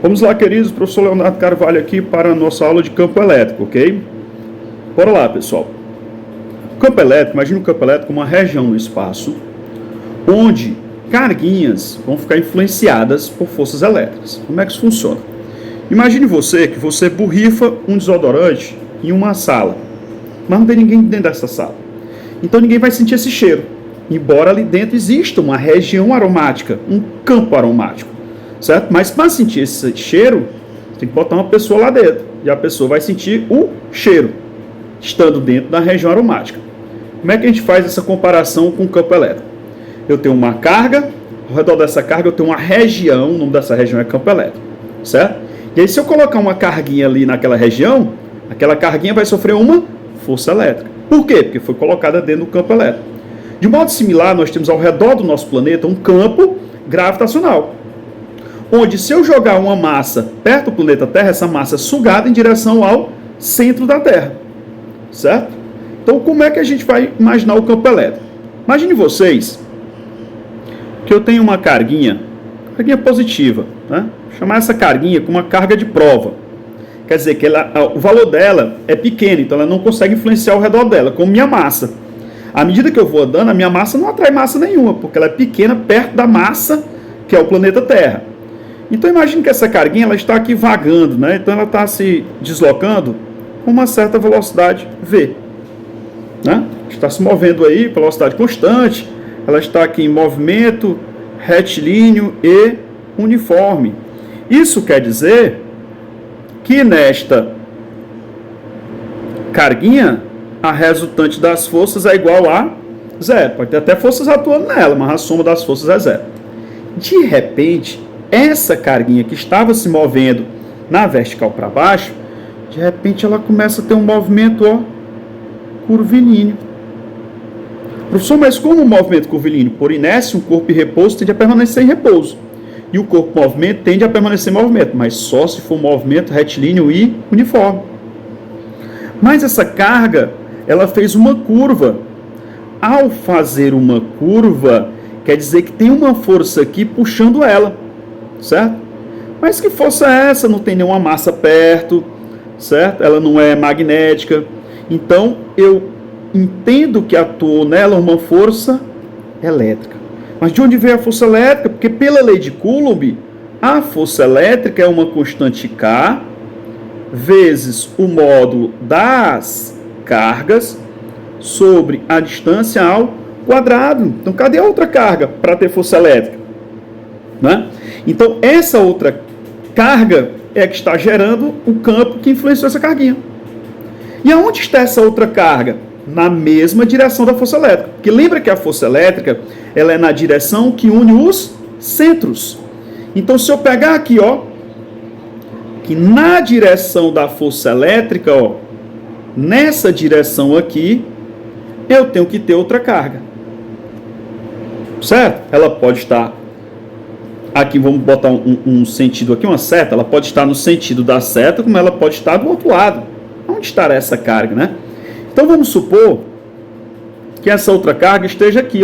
Vamos lá, queridos, professor Leonardo Carvalho aqui para a nossa aula de campo elétrico, ok? Bora lá, pessoal. Campo elétrico, imagine o campo elétrico como uma região no espaço onde carguinhas vão ficar influenciadas por forças elétricas. Como é que isso funciona? Imagine que você borrifa um desodorante em uma sala, mas não tem ninguém dentro dessa sala. Então ninguém vai sentir esse cheiro, embora ali dentro exista uma região aromática, um campo aromático, certo? Mas para sentir esse cheiro, você tem que botar uma pessoa lá dentro, e a pessoa vai sentir o cheiro, estando dentro da região aromática. Como é que a gente faz essa comparação com o campo elétrico? Eu tenho uma carga, ao redor dessa carga eu tenho uma região, o nome dessa região é campo elétrico, certo? E aí se eu colocar uma carguinha ali naquela região, aquela carguinha vai sofrer uma força elétrica. Por quê? Porque foi colocada dentro do campo elétrico. De modo similar, nós temos ao redor do nosso planeta um campo gravitacional, onde se eu jogar uma massa perto do planeta Terra, essa massa é sugada em direção ao centro da Terra, certo? Então, como é que a gente vai imaginar o campo elétrico? Imagine vocês que eu tenho uma carguinha positiva, né? Vou chamar essa carguinha com uma carga de prova. Quer dizer que o valor dela é pequeno, então ela não consegue influenciar ao redor dela, como minha massa. À medida que eu vou andando, a minha massa não atrai massa nenhuma, porque ela é pequena perto da massa, que é o planeta Terra. Então imagine que essa carguinha ela está aqui vagando, né? Então ela está se deslocando com uma certa velocidade v, né? Está se movendo aí, velocidade constante, ela está aqui em movimento retilíneo e uniforme. Isso quer dizer que nesta carguinha, a resultante das forças é igual a zero. Pode ter até forças atuando nela, mas a soma das forças é zero. De repente, essa carguinha que estava se movendo na vertical para baixo, de repente ela começa a ter um movimento curvilíneo. Professor, mas como um movimento curvilíneo? Por inércia, um corpo em repouso tende a permanecer em repouso. E o corpo em movimento tende a permanecer em movimento, mas só se for um movimento retilíneo e uniforme. Mas essa carga, ela fez uma curva. Ao fazer uma curva, quer dizer que tem uma força aqui puxando ela, certo? Mas que força é essa? Não tem nenhuma massa perto, certo? Ela não é magnética. Então, eu entendo que atuou nela uma força elétrica. Mas de onde veio a força elétrica? Porque pela lei de Coulomb, a força elétrica é uma constante K vezes o módulo das cargas sobre a distância ao quadrado. Então, cadê a outra carga para ter força elétrica? Né? Então, essa outra carga é que está gerando o campo que influenciou essa carguinha. E aonde está essa outra carga? Na mesma direção da força elétrica. Porque lembra que a força elétrica ela é na direção que une os centros. Então, se eu pegar aqui, que na direção da força elétrica, nessa direção aqui, eu tenho que ter outra carga. Certo? Ela pode estar aqui, vamos botar um sentido aqui, uma seta, ela pode estar no sentido da seta, como ela pode estar do outro lado. Onde estará essa carga, né? Então vamos supor que essa outra carga esteja aqui,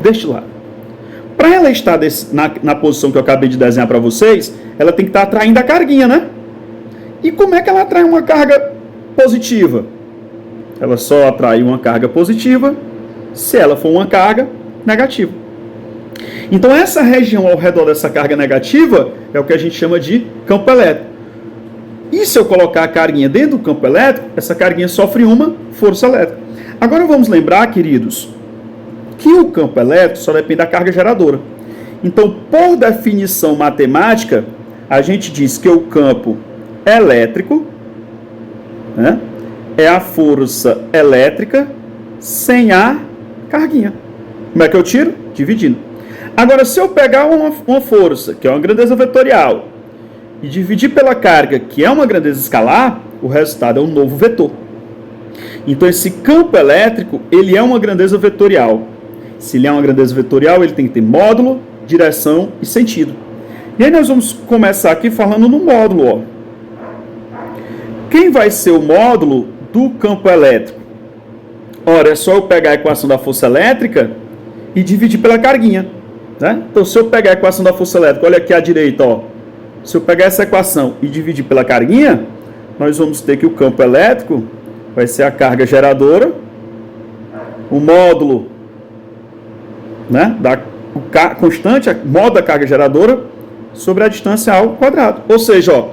deste lado. Para ela estar na posição que eu acabei de desenhar para vocês, ela tem que estar atraindo a carguinha, né? E como é que ela atrai uma carga positiva? Ela só atrai uma carga positiva se ela for uma carga negativa. Então essa região ao redor dessa carga negativa é o que a gente chama de campo elétrico. E se eu colocar a carguinha dentro do campo elétrico, essa carguinha sofre uma força elétrica. Agora vamos lembrar, queridos, que o campo elétrico só depende da carga geradora. Então, por definição matemática, a gente diz que o campo elétrico, né, é a força elétrica sem a carguinha. Como é que eu tiro? Dividindo. Agora, se eu pegar uma força, que é uma grandeza vetorial, e dividir pela carga, que é uma grandeza escalar, o resultado é um novo vetor. Então, esse campo elétrico, ele é uma grandeza vetorial. Se ele é uma grandeza vetorial, ele tem que ter módulo, direção e sentido. E aí nós vamos começar aqui falando no módulo. Quem vai ser o módulo do campo elétrico? Ora, é só eu pegar a equação da força elétrica e dividir pela carguinha. né? Então, se eu pegar a equação da força elétrica, olha aqui à direita, ó. Se eu pegar essa equação e dividir pela carguinha, nós vamos ter que o campo elétrico vai ser a carga geradora, o módulo, né, constante, módulo da carga geradora, sobre a distância ao quadrado. Ou seja, ó,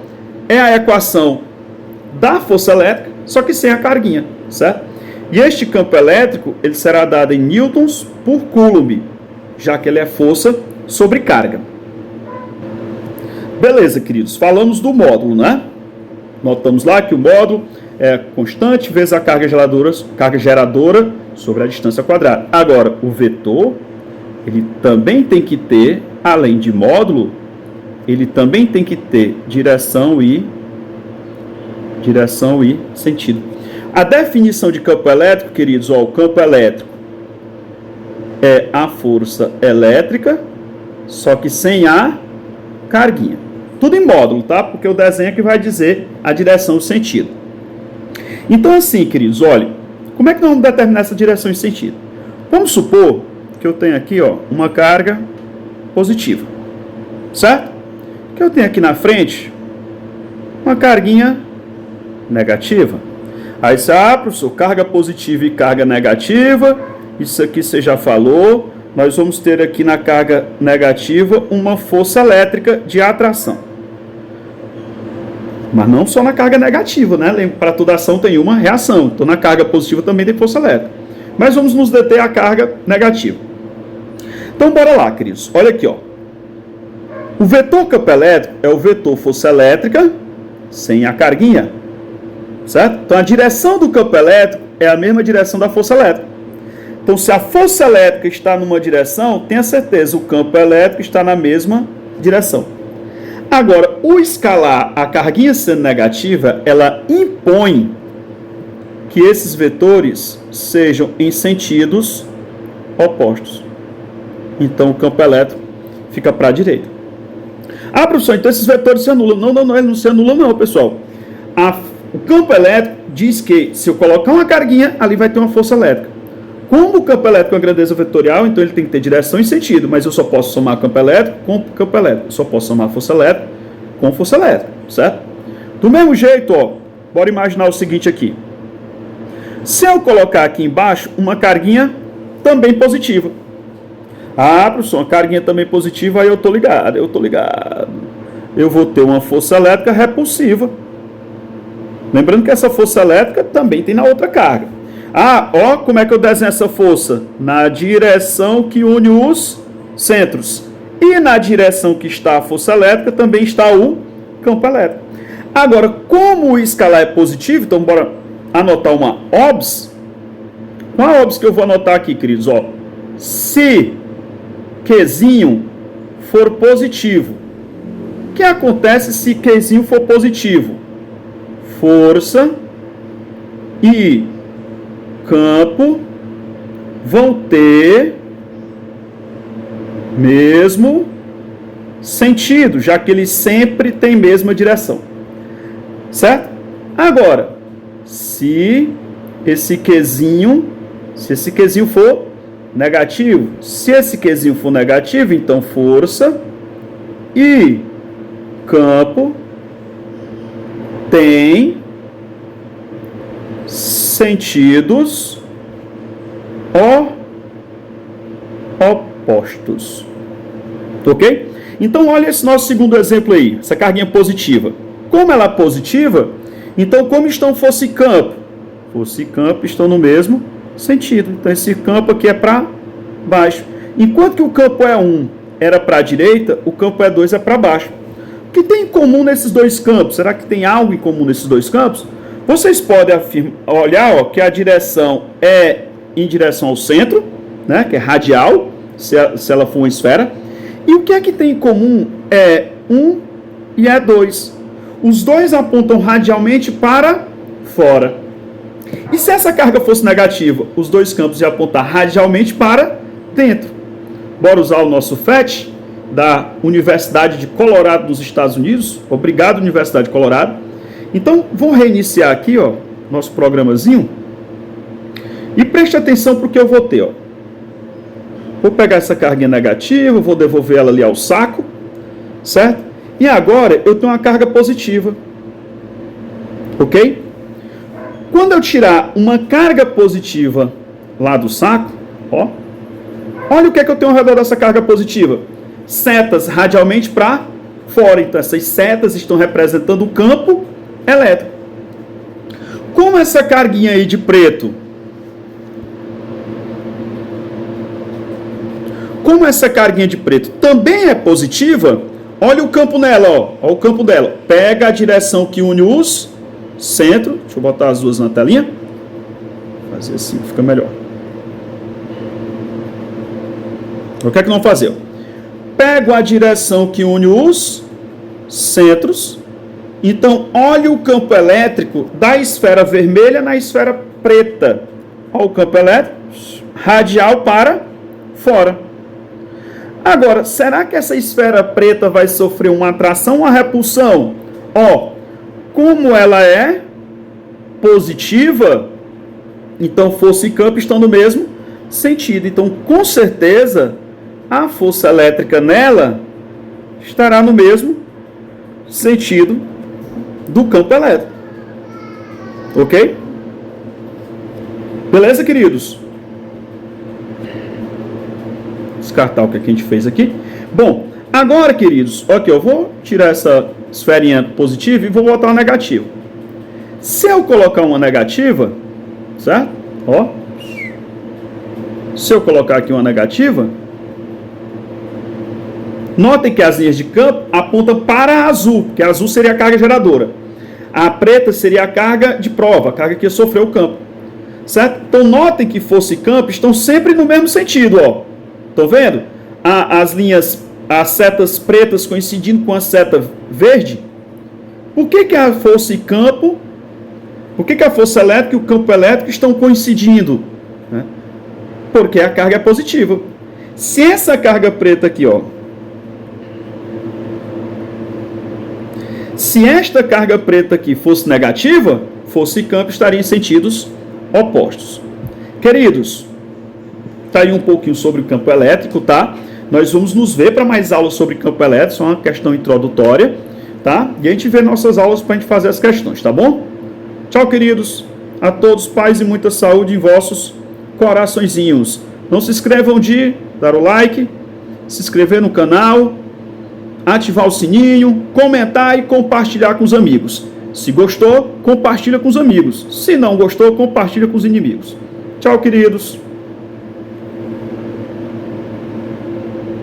é a equação da força elétrica, só que sem a carguinha, certo? E este campo elétrico, ele será dado em newtons por coulomb, já que ele é força sobre carga. Beleza, queridos, falamos do módulo, né? Notamos lá que o módulo é constante vezes a carga geradora sobre a distância quadrada. Agora, o vetor, ele também tem que ter, além de módulo, ele também tem que ter direção e sentido. A definição de campo elétrico, queridos, ó, o campo elétrico é a força elétrica, só que sem a carguinha. Tudo em módulo, tá? Porque o desenho é que vai dizer a direção e o sentido. Então, assim, queridos, olha, como é que nós vamos determinar essa direção e sentido? Vamos supor que eu tenho aqui, ó, uma carga positiva, certo? Que eu tenho aqui na frente uma carguinha negativa. Aí você, professor, carga positiva e carga negativa, isso aqui você já falou. Nós vamos ter aqui na carga negativa uma força elétrica de atração. Mas não só na carga negativa, né? Para toda ação tem uma reação. Então na carga positiva também tem força elétrica. Mas vamos nos deter à carga negativa. Então bora lá, queridos. Olha aqui, ó. O vetor campo elétrico é o vetor força elétrica sem a carguinha. Certo? Então a direção do campo elétrico é a mesma direção da força elétrica. Então se a força elétrica está numa direção, tenha certeza, o campo elétrico está na mesma direção. Agora, o escalar, a carguinha sendo negativa, ela impõe que esses vetores sejam em sentidos opostos. Então o campo elétrico fica para a direita. Professor, então esses vetores se anulam. Não, eles não se anulam não, pessoal. O campo elétrico diz que se eu colocar uma carguinha, ali vai ter uma força elétrica. Como o campo elétrico é uma grandeza vetorial, então ele tem que ter direção e sentido, mas eu só posso somar campo elétrico com campo elétrico. Eu só posso somar força elétrica com força elétrica, certo? Do mesmo jeito, ó, bora imaginar o seguinte aqui. Se eu colocar aqui embaixo uma carguinha também positiva. Professor, uma carguinha também positiva, aí eu tô ligado. Eu vou ter uma força elétrica repulsiva. Lembrando que essa força elétrica também tem na outra carga. Ó, como é que eu desenho essa força? Na direção que une os centros. E na direção que está a força elétrica também está o campo elétrico. Agora, como o escalar é positivo, então bora anotar uma OBS. Qual a OBS que eu vou anotar aqui, queridos? Ó, se Qzinho for positivo. O que acontece se Qzinho for positivo? Força e campo vão ter mesmo sentido, já que eles sempre têm mesma direção. Certo? Agora, se esse Qzinho for negativo, se esse Qzinho for negativo, então força e campo tem sentidos opostos. Ok? Então, olha esse nosso segundo exemplo aí, essa carguinha positiva. Como ela é positiva, então como estão força e campo? Força e campo estão no mesmo sentido. Então, esse campo aqui é para baixo. Enquanto que o campo E1 era para a direita, o campo E2 é para baixo. O que tem em comum nesses dois campos? Será que tem algo em comum nesses dois campos? Vocês podem olhar, ó, que a direção é em direção ao centro, né, que é radial, se ela for uma esfera. E o que é que tem em comum? E1 e E2. Os dois apontam radialmente para fora. E se essa carga fosse negativa, os dois campos iam apontar radialmente para dentro. Bora usar o nosso FET da Universidade de Colorado dos Estados Unidos. Obrigado, Universidade de Colorado. Então, vou reiniciar aqui, ó, nosso programazinho. E preste atenção para o que eu vou ter, ó. Vou pegar essa carguinha negativa, vou devolver ela ali ao saco, certo? E agora eu tenho uma carga positiva, ok? Quando eu tirar uma carga positiva lá do saco, ó, olha o que é que eu tenho ao redor dessa carga positiva. Setas radialmente para fora. Então essas setas estão representando o campo elétrico. Como essa carguinha aí de preto, também é positiva, olha o campo nela, ó, olha o campo dela. Pega a direção que une os centros. Deixa eu botar as duas na telinha. Fazer assim, fica melhor. O que é que nós vamos fazer? Pego a direção que une os centros. Então, olha o campo elétrico da esfera vermelha na esfera preta. Olha o campo elétrico radial para fora. Agora, será que essa esfera preta vai sofrer uma atração ou uma repulsão? Ó, como ela é positiva, então força e campo estão no mesmo sentido. Então, com certeza, a força elétrica nela estará no mesmo sentido do campo elétrico. Ok? Beleza, queridos? Descartar o que a gente fez aqui. Bom, agora, queridos, ok, eu vou tirar essa esferinha positiva e vou botar uma negativa. Se eu colocar uma negativa, certo? Ó. Se eu colocar aqui uma negativa, notem que as linhas de campo apontam para a azul, porque a azul seria a carga geradora. A preta seria a carga de prova, a carga que sofreu o campo. Certo? Então, notem que força e campo estão sempre no mesmo sentido, ó. Estão vendo? As linhas, as setas pretas coincidindo com a seta verde. Por que a força e campo, por que a força elétrica e o campo elétrico estão coincidindo? Né? Porque a carga é positiva. Se essa carga preta aqui, ó, se esta carga preta aqui fosse negativa, força e campo estariam em sentidos opostos. Queridos, tá aí um pouquinho sobre o campo elétrico, tá? Nós vamos nos ver para mais aulas sobre campo elétrico, só uma questão introdutória, tá? E a gente vê nossas aulas para a gente fazer as questões, tá bom? Tchau, queridos. A todos, paz e muita saúde em vossos coraçõezinhos. Não se esqueçam de dar o like, se inscrever no canal, ativar o sininho, comentar e compartilhar com os amigos. Se gostou, compartilha com os amigos. Se não gostou, compartilha com os inimigos. Tchau, queridos.